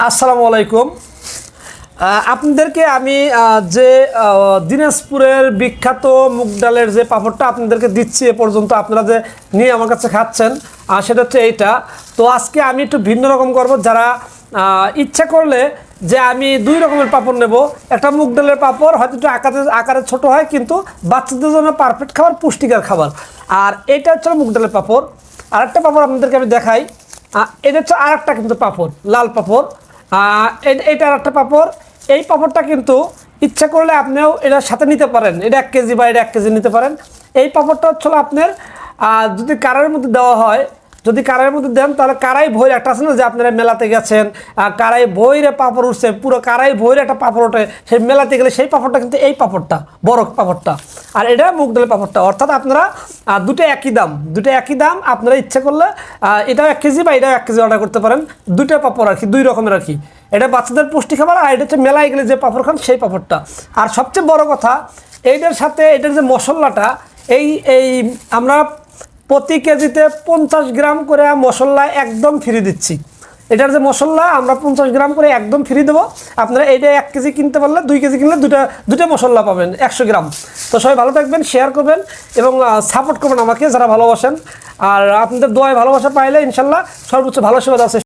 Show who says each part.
Speaker 1: আসসালামু আলাইকুম। আপনাদেরকে আমি যে দিনাজপুরের বিখ্যাত মুগ ডালের যে পাঁপড়টা আপনাদেরকে দিচ্ছি এ পর্যন্ত আপনারা যে নিয়ে আমার কাছে খাচ্ছেন সেটা হচ্ছে এইটা। তো আজকে আমি একটু ভিন্ন রকম করব। যারা ইচ্ছা করলে যে আমি দুই রকমের পাঁপড় নেব, একটা মুগ ডালের পাঁপড় হয়তো একটু আকারে ছোট হয় কিন্তু বাচ্চাদের জন্য পারফেক্ট খাবার, পুষ্টিকর খাবার। আর এটা হচ্ছে মুগ ডালের পাঁপড়। আরেকটা পাঁপড় আপনাদেরকে আমি দেখাই। এটা হচ্ছে আরেকটা কিন্তু পাঁপড়, লাল পাঁপড়। এটা আরেকটা পাঁপড়। এই পাঁপড়টা কিন্তু ইচ্ছা করলে আপনিও এটার সাথে নিতে পারেন, এটা 1 কেজি বা এটা 1 কেজি নিতে পারেন। এই পাঁপড়টা হচ্ছে আপনার যদি কারার মধ্যে দেওয়া হয়, যদি কারার মধ্যে দেন তাহলে কারাই ভৈর একটা আছে না, যে আপনারা মেলাতে গেছেন কারাই ভৈরে পাঁপড় উঠছে, পুরো কারাই ভৈরে একটা পাঁপড় ওঠে, সেই মেলাতে গেলে সেই পাঁপড়টা কিন্তু এই পাঁপড়টা, বড় পাঁপড়টা। আর এটা মুগ ডালের পাঁপড়টা। অর্থাৎ আপনারা দুটো একই দাম, আপনারা ইচ্ছা করলে এটাও 1 কেজি বা এটাও 1 কেজি অর্ডার করতে পারেন। দুটো পাঁপড় আর কি, দুই রকমের আর কি। এটা বাচ্চাদের পুষ্টি খাবার, আর এটা হচ্ছে মেলায় গেলে যে পাঁপড় খান সেই পাঁপড়টা। আর সবচেয়ে বড় কথা, এইটার সাথে এটার যে মশলাটা, এই এই আমরা প্রতি কেজিতে 50 গ্রাম করে মশলা একদম ফ্রি দিচ্ছি। এটার যে মশলা আমরা 50 গ্রাম করে একদম ফ্রি দেবো। আপনারা এইটা 1 কেজি কিনতে পারলে 2 কেজি কিনলে দুটা মশলা পাবেন 100 গ্রাম। তো সবাই ভালো থাকবেন, শেয়ার করবেন এবং সাপোর্ট করবেন আমাকে যারা ভালোবাসেন। আর আপনাদের দোয়ায় ভালোবাসা পাইলে ইনশাল্লাহ সর্বোচ্চ ভালো সেবা দেওয়ার চেষ্টা